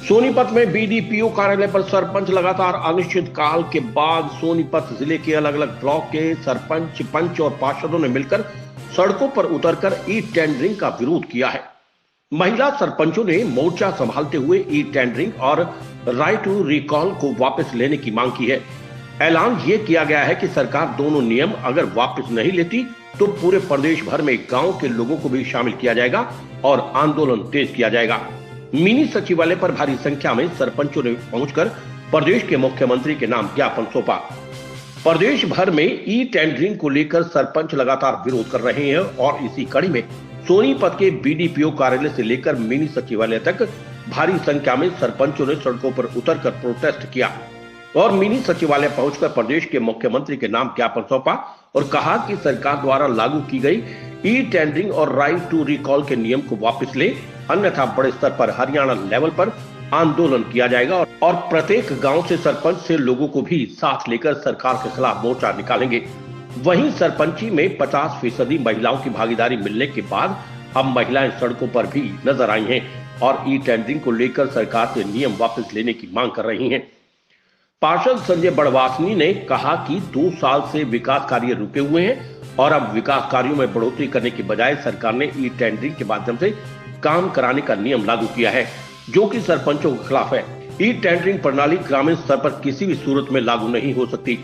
सोनीपत में बीडीपीओ कार्यालय पर सरपंच लगातार अनिश्चित काल के बाद सोनीपत जिले के अलग अलग ब्लॉक के सरपंच, पंच और पार्षदों ने मिलकर सड़कों पर उतरकर ई टेंडरिंग का विरोध किया है। महिला सरपंचों ने मोर्चा संभालते हुए ई टेंडरिंग और राइट टू रिकॉल को वापस लेने की मांग की है। ऐलान ये किया गया है कि सरकार दोनों नियम अगर वापस नहीं लेती तो पूरे प्रदेश भर में गांव के लोगों को भी शामिल किया जाएगा और आंदोलन तेज किया जाएगा। मिनी सचिवालय पर भारी संख्या में सरपंचों ने पहुंचकर प्रदेश के मुख्यमंत्री के नाम ज्ञापन सौंपा। प्रदेश भर में ई टेंडरिंग को लेकर सरपंच लगातार विरोध कर रहे हैं और इसी कड़ी में सोनीपत के बीडीपीओ कार्यालय से लेकर मिनी सचिवालय तक भारी संख्या में सरपंचों ने सड़कों पर उतरकर प्रोटेस्ट किया और मिनी सचिवालय पहुंचकर प्रदेश के मुख्यमंत्री के नाम ज्ञापन सौंपा और कहा कि सरकार द्वारा लागू की गई ई टेंडरिंग और राइट टू रिकॉल के नियम को वापस ले, अन्यथा बड़े स्तर पर हरियाणा लेवल पर आंदोलन किया जाएगा और प्रत्येक गांव से सरपंच से लोगों को भी साथ लेकर सरकार के खिलाफ मोर्चा निकालेंगे। वहीं सरपंची में 50% महिलाओं की भागीदारी मिलने के बाद अब महिलाएं सड़कों पर भी नजर आई हैं और ई टेंडरिंग को लेकर सरकार से नियम वापस लेने की मांग कर रही हैं। पार्षद संजय बड़वासनी ने कहा कि 2 साल से विकास कार्य रुके हुए हैं और अब विकास कार्यों में बढ़ोतरी करने के बजाय सरकार ने ई टेंडरिंग के माध्यम से काम कराने का नियम लागू किया है, जो कि सरपंचों के खिलाफ है। ई टेंडरिंग प्रणाली ग्रामीण स्तर पर किसी भी सूरत में लागू नहीं हो सकती।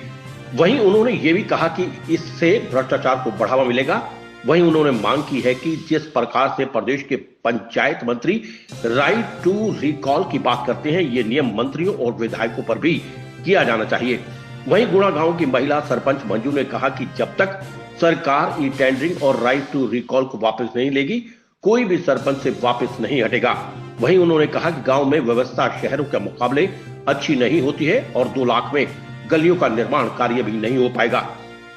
वहीं उन्होंने ये भी कहा कि इससे भ्रष्टाचार को बढ़ावा मिलेगा। वहीं उन्होंने मांग की है कि जिस प्रकार से प्रदेश के पंचायत मंत्री राइट टू रिकॉल की बात करते हैं, ये नियम मंत्रियों और विधायकों पर भी किया जाना चाहिए। वहीं गुणा गांव की महिला सरपंच मंजू ने कहा कि जब तक सरकार ई टेंडरिंग और राइट टू रिकॉल को वापस नहीं लेगी, कोई भी सरपंच से वापस नहीं हटेगा। वहीं उन्होंने कहा कि गांव में व्यवस्था शहरों के मुकाबले अच्छी नहीं होती है और 2 लाख में गलियों का निर्माण कार्य भी नहीं हो पाएगा।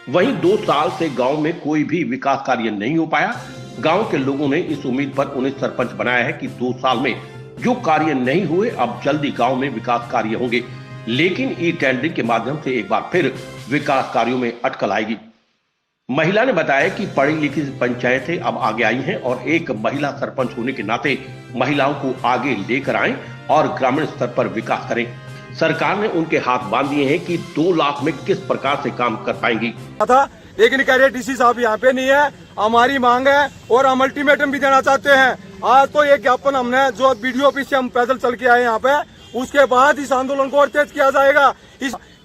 वहीं 2 साल से गांव में कोई भी विकास कार्य नहीं हो पाया। गांव के लोगों ने इस उम्मीद पर उन्हें सरपंच बनाया है कि 2 साल में जो कार्य नहीं हुए अब जल्दी गांव में विकास कार्य होंगे, लेकिन ई टेंडरिंग के माध्यम से एक बार फिर विकास कार्यों में अटकल आएगी। महिला ने बताया कि पढ़ी लिखी पंचायतें अब आगे आई हैं और एक महिला सरपंच होने के नाते महिलाओं को आगे लेकर आएं और ग्रामीण स्तर पर विकास करें। सरकार ने उनके हाथ बांध दिए हैं कि 2 लाख में किस प्रकार से काम कर पाएंगी। लेकिन कह रहे डीसी साहब यहाँ पे नहीं है, हमारी मांग है और हम अल्टीमेटम भी देना चाहते हैं। आज तो एक ज्ञापन हमने जो बीडीओ ऑफिस से हम पैदल चल के आए यहाँ पे, उसके बाद इस आंदोलन को और तेज किया जाएगा।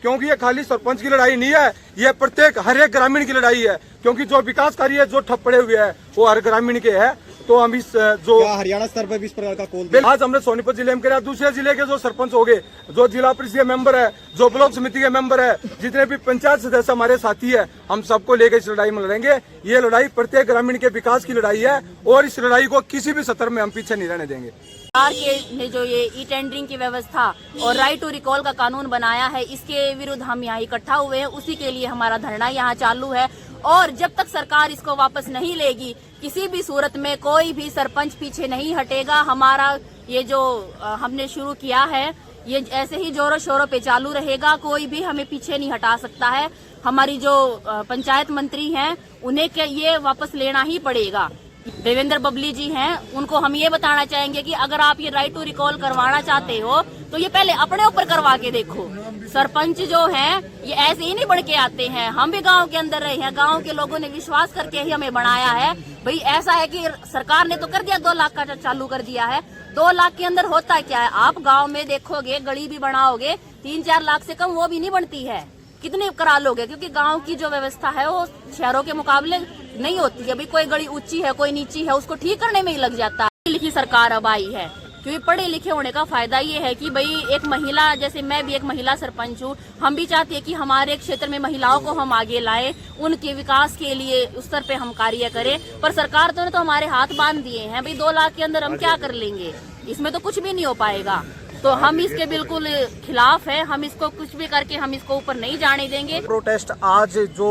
क्योंकि ये खाली सरपंच की लड़ाई नहीं है, ये प्रत्येक हर एक ग्रामीण की लड़ाई है। क्योंकि जो विकास कार्य जो ठप पड़े हुए हैं वो हर ग्रामीण के हैं। तो हम इस जो हरियाणा स्तर पर भी इस प्रकार का कॉल आज हमने सोनीपत जिले में करा, दूसरे जिले के जो सरपंच हो गए, जो जिला परिषद मेंबर है, जो ब्लॉक समिति के मेंबर है, जितने भी पंचायत सदस्य हमारे साथी है, हम सबको लेकर इस लड़ाई में लड़ेंगे। ये लड़ाई प्रत्येक ग्रामीण के विकास की लड़ाई है और इस लड़ाई को किसी भी स्तर में हम पीछे नहीं रहने देंगे। सरकार के ने जो ये ई टेंडरिंग की व्यवस्था और राइट टू रिकॉल का कानून बनाया है, इसके विरुद्ध हम यहाँ इकट्ठा हुए हैं। उसी के लिए हमारा धरना यहाँ चालू है और जब तक सरकार इसको वापस नहीं लेगी, किसी भी सूरत में कोई भी सरपंच पीछे नहीं हटेगा। हमारा ये जो हमने शुरू किया है, ये ऐसे ही जोरों शोरों पे चालू रहेगा। कोई भी हमें पीछे नहीं हटा सकता है। हमारी जो पंचायत मंत्री हैं, उन्हें ये वापस लेना ही पड़ेगा। देवेंद्र बबली जी हैं, उनको हम ये बताना चाहेंगे कि अगर आप ये राइट टू रिकॉल करवाना चाहते हो तो ये पहले अपने ऊपर करवा के देखो। सरपंच जो हैं ये ऐसे ही नहीं बढ़ के आते हैं। हम भी गांव के अंदर रहे हैं, गांव के लोगों ने विश्वास करके ही हमें बनाया है। भाई ऐसा है कि सरकार ने तो कर दिया, 2 लाख का चालू कर दिया है। 2 लाख के अंदर होता क्या है, आप गाँव में देखोगे, गली भी बनाओगे, 3-4 लाख से कम वो भी नहीं बनती है। कितने करा लोगे, क्योंकि गांव की जो व्यवस्था है वो शहरों के मुकाबले नहीं होती है। भाई कोई गली ऊंची है, कोई नीची है, उसको ठीक करने में ही लग जाता है। पढ़ी लिखी सरकार अब आई है, क्योंकि पढ़े लिखे होने का फायदा ये है कि भाई एक महिला, जैसे मैं भी एक महिला सरपंच हूँ, हम भी चाहते हैं कि हमारे क्षेत्र में महिलाओं को हम आगे लाएं, उनके विकास के लिए उस स्तर पे हम कार्य करें। पर सरकार तो ने तो हमारे हाथ बांध दिए हैं। भाई 2 लाख के अंदर हम क्या कर लेंगे, इसमें तो कुछ भी नहीं हो पाएगा। तो हम इसके बिल्कुल खिलाफ है। हम इसको कुछ भी करके हम इसको ऊपर नहीं जाने देंगे। प्रोटेस्ट आज जो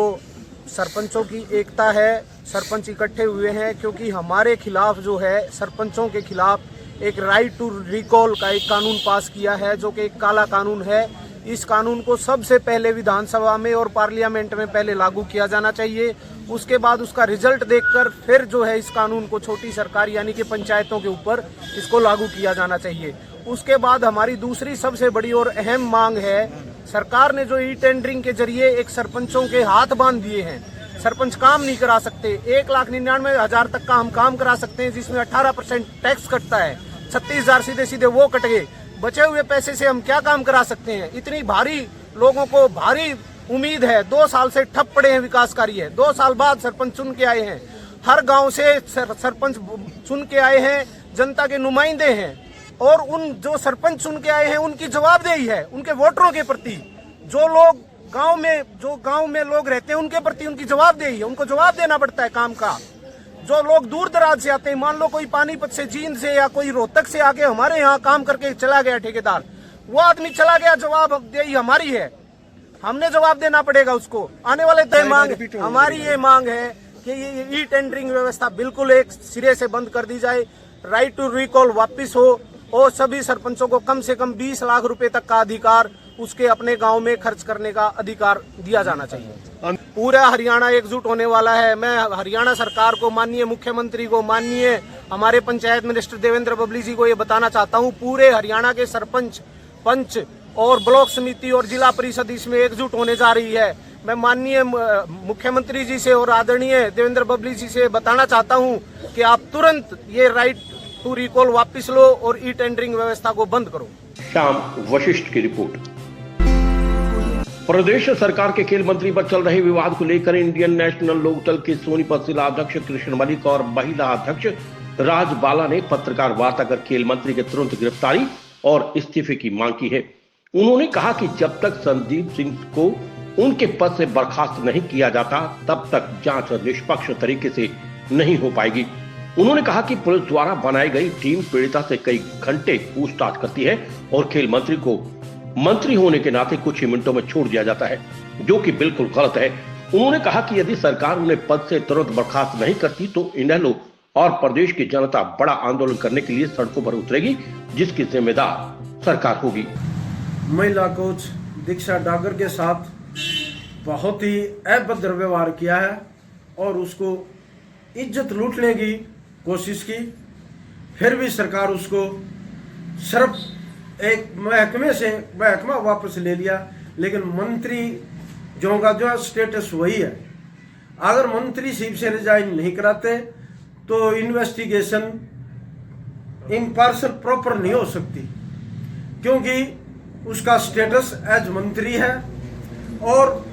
सरपंचों की एकता है, सरपंच इकट्ठे हुए हैं क्योंकि हमारे खिलाफ जो है, सरपंचों के खिलाफ एक राइट टू रिकॉल का एक कानून पास किया है, जो कि एक काला कानून है। इस कानून को सबसे पहले विधानसभा में और पार्लियामेंट में पहले लागू किया जाना चाहिए। उसके बाद उसका रिजल्ट देखकर फिर जो है इस कानून को छोटी सरकार यानी कि पंचायतों के ऊपर इसको लागू किया जाना चाहिए। उसके बाद हमारी दूसरी सबसे बड़ी और अहम मांग है, सरकार ने जो ई टेंडरिंग के जरिए एक सरपंचों के हाथ बांध दिए हैं, सरपंच काम नहीं करा सकते। 1,99,000 तक का हम काम करा सकते हैं, जिसमें 18% टैक्स कटता है। 36,000 सीधे सीधे वो कट गए। बचे हुए पैसे से हम क्या काम करा सकते हैं? इतनी भारी लोगों को भारी उम्मीद है। 2 साल से ठप पड़े हैं विकास कार्य। 2 साल बाद सरपंच चुन के आए हैं, हर गांव से सरपंच चुन के आए हैं, जनता के नुमाइंदे हैं, और उन जो सरपंच चुन के आए हैं उनकी जवाबदेही है उनके वोटरों के प्रति। जो लोग गांव में लोग रहते हैं उनके प्रति उनकी जवाबदेही है, उनको जवाब देना पड़ता है काम का। जो लोग दूर दराज से आते हैं, मान लो कोई पानीपत से, जींद से या कोई रोहतक से आके हमारे यहाँ काम करके चला गया ठेकेदार, वो आदमी चला गया, जवाबदेही हमारी है, हमने जवाब देना पड़ेगा उसको। आने वाले तय मांग हमारी ये मांग है कि ये ई टेंडरिंग व्यवस्था बिल्कुल एक सिरे से बंद कर दी जाए, राइट टू रिकॉल वापिस हो, और सभी सरपंचों को कम से कम 20 लाख रुपए तक का अधिकार उसके अपने गांव में खर्च करने का अधिकार दिया जाना चाहिए। पूरा हरियाणा एकजुट होने वाला है। मैं हरियाणा सरकार को, माननीय मुख्यमंत्री को, माननीय हमारे पंचायत मिनिस्टर देवेंद्र बबली जी को ये बताना चाहता हूँ, पूरे हरियाणा के सरपंच, पंच और ब्लॉक समिति और जिला परिषद इसमें एकजुट होने जा रही है। मैं माननीय मुख्यमंत्री जी से और आदरणीय देवेंद्र बबली जी से बताना चाहता हूँ कि आप तुरंत ये राइट टू रिकॉल वापिस लो और ई टेंडरिंग व्यवस्था को बंद करो। श्याम वशिष्ठ की रिपोर्ट। प्रदेश सरकार के खेल मंत्री पर चल रहे विवाद को लेकर इंडियन नेशनल लोकदल के सोनीपत जिला अध्यक्ष कृष्ण मलिक और महिला अध्यक्ष राज बाला ने पत्रकार वार्ता कर खेल मंत्री के तुरंत गिरफ्तारी और इस्तीफे की मांग की है। उन्होंने कहा कि जब तक संदीप सिंह को उनके पद से बर्खास्त नहीं किया जाता, तब तक जांच निष्पक्ष तरीके से नहीं हो पाएगी। उन्होंने कहा कि पुलिस द्वारा बनाई गई टीम पीड़िता से कई घंटे पूछताछ करती है और खेल मंत्री को मंत्री होने के नाते कुछ ही मिनटों में छोड़ दिया जाता है, जो कि बिल्कुल गलत है। उन्होंने कहा कि यदि सरकार उन्हें पद से तुरंत बर्खास्त नहीं करती तो इनेलो और प्रदेश की जनता बड़ा आंदोलन करने के लिए सड़कों पर उतरेगी, जिसकी जिम्मेदार सरकार होगी। महिला कोच दीक्षा डागर के साथ बहुत ही अभद्र व्यवहार किया है और उसको इज्जत लूटने की कोशिश की, फिर भी सरकार उसको सिर्फ एक महकमा वापस ले लिया, लेकिन मंत्री जो का जो स्टेटस वही है। अगर मंत्री सीट से रिजाइन नहीं कराते तो इन्वेस्टिगेशन इम्पार्शियल प्रॉपर नहीं हो सकती, क्योंकि उसका स्टेटस एज मंत्री है। और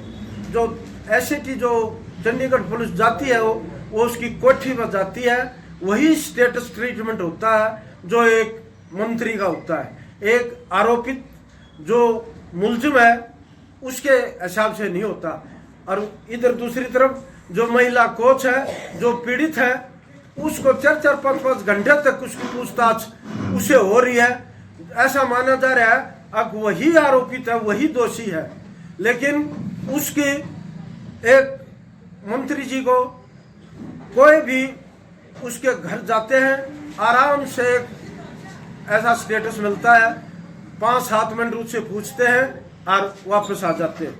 जो एसआईटी जो चंडीगढ़ पुलिस जाती है वो उसकी कोठी पर जाती है, वही स्टेटस ट्रीटमेंट होता है जो एक मंत्री का होता है। एक आरोपित जो मुलजिम है उसके हिसाब से नहीं होता। और इधर दूसरी तरफ जो महिला कोच है जो पीड़ित है, उसको 4-4, 5-5 घंटे तक उसकी पूछताछ उसे हो रही है। ऐसा माना जा रहा है अब वही आरोपित है, वही दोषी है, लेकिन उसकी एक मंत्री जी को कोई भी उसके घर जाते हैं, आराम से ऐसा स्टेटस मिलता है, 5-7 मिनट उससे पूछते हैं और वापस आ जाते हैं।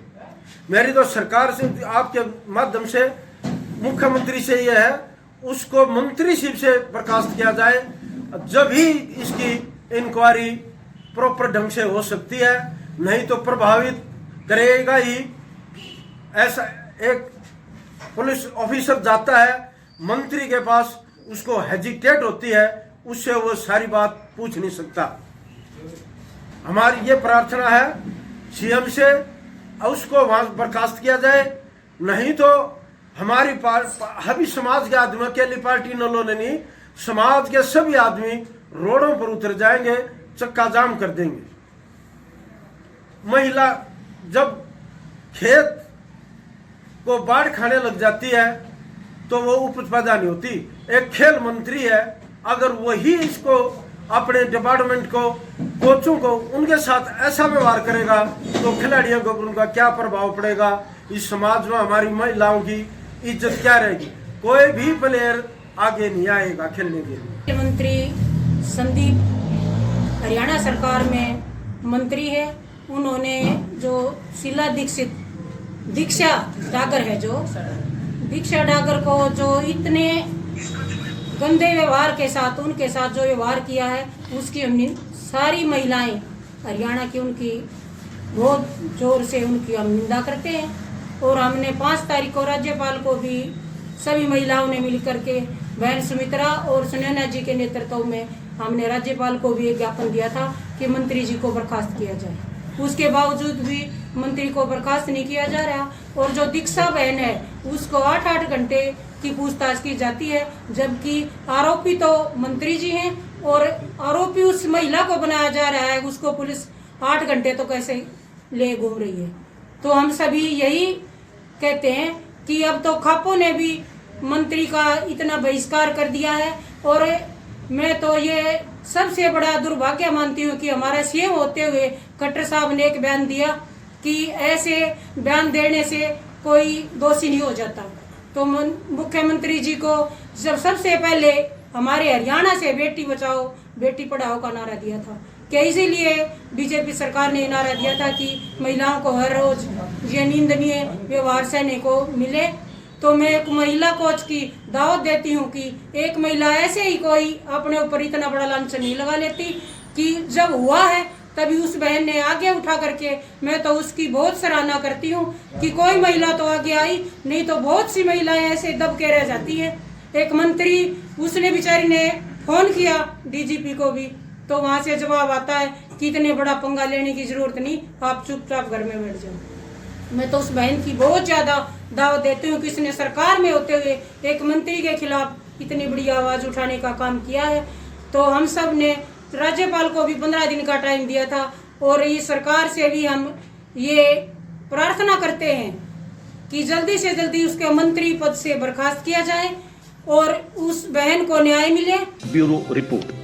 मेरी तो सरकार से, आपके माध्यम से मुख्यमंत्री से यह है, उसको मंत्रीशिप से बर्खास्त किया जाए, जब ही इसकी इंक्वायरी प्रॉपर ढंग से हो सकती है, नहीं तो प्रभावित करेगा ही। ऐसा एक पुलिस ऑफिसर जाता है मंत्री के पास, उसको हेजिटेट होती है, उससे वो सारी बात पूछ नहीं सकता। हमारी ये प्रार्थना है सीएम से, उसको वहां बर्खास्त किया जाए, नहीं तो हमारी सभी समाज के आदमी, अकेली पार्टी इनेलो ने नहीं, समाज के सभी आदमी रोडों पर उतर जाएंगे, चक्का जाम कर देंगे। महिला जब खेत को बाढ़ खाने लग जाती है तो वो उपज पैदा नहीं होती। एक खेल मंत्री है, अगर वही इसको अपने डिपार्टमेंट को, कोचों को, उनके साथ ऐसा व्यवहार करेगा तो खिलाड़ियों को उनका क्या प्रभाव पड़ेगा, इस समाज में हमारी महिलाओं की इज्जत क्या रहेगी। कोई भी प्लेयर आगे नहीं आएगा खेलने के लिए। मुख्यमंत्री संदीप हरियाणा सरकार में मंत्री है, उन्होंने जो शीला दीक्षा डागर है, जो दीक्षा डागर को जो इतने गंदे व्यवहार के साथ, उनके साथ जो व्यवहार किया है, उसकी हमने सारी महिलाएं हरियाणा की उनकी बहुत जोर से उनकी हम निंदा करते हैं। और हमने 5 तारीख को राज्यपाल को भी सभी महिलाओं ने मिलकर के बहन सुमित्रा और सुनैना जी के नेतृत्व में हमने राज्यपाल को भी एक ज्ञापन दिया था कि मंत्री जी को बर्खास्त किया जाए। उसके बावजूद भी मंत्री को बर्खास्त नहीं किया जा रहा। और जो दीक्षा बहन है उसको 8-8 घंटे की पूछताछ की जाती है, जबकि आरोपी तो मंत्री जी हैं और आरोपी उस महिला को बनाया जा रहा है, उसको पुलिस 8 घंटे तो कैसे ले घूम रही है। तो हम सभी यही कहते हैं कि अब तो खापों ने भी मंत्री का इतना बहिष्कार कर दिया है। और मैं तो ये सबसे बड़ा दुर्भाग्य मानती हूँ कि हमारा सीएम होते हुए खट्टर साहब ने एक बयान दिया कि ऐसे बयान देने से कोई दोषी नहीं हो जाता। तो मुख्यमंत्री जी को जब सबसे पहले हमारे हरियाणा से बेटी बचाओ बेटी पढ़ाओ का नारा दिया था, क्या इसीलिए बीजेपी सरकार ने नारा दिया था कि महिलाओं को हर रोज ये निंदनीय व्यवहार सहने को मिले। तो मैं एक महिला कोच की दावत देती हूँ कि एक महिला ऐसे ही कोई अपने ऊपर इतना बड़ा लांछन नहीं लगा लेती कि जब हुआ है तभी उस बहन ने आगे उठा करके, मैं तो उसकी बहुत सराहना करती हूँ कि कोई महिला तो आगे आई, नहीं तो बहुत सी महिलाएं ऐसे दब के रह जाती है। एक मंत्री उसने बेचारी ने फोन किया डीजीपी को भी, तो वहां से जवाब आता है कि इतने बड़ा पंगा लेने की जरूरत नहीं, आप चुपचाप घर में बैठ जाओ। मैं तो उस बहन की बहुत ज्यादा दावत देती हूँ कि इसने सरकार में होते हुए एक मंत्री के खिलाफ इतनी बड़ी आवाज उठाने का काम किया है। तो हम सब ने राज्यपाल को भी 15 दिन का टाइम दिया था और इस सरकार से भी हम ये प्रार्थना करते हैं कि जल्दी से जल्दी उसके मंत्री पद से बर्खास्त किया जाए और उस बहन को न्याय मिले। Bureau report.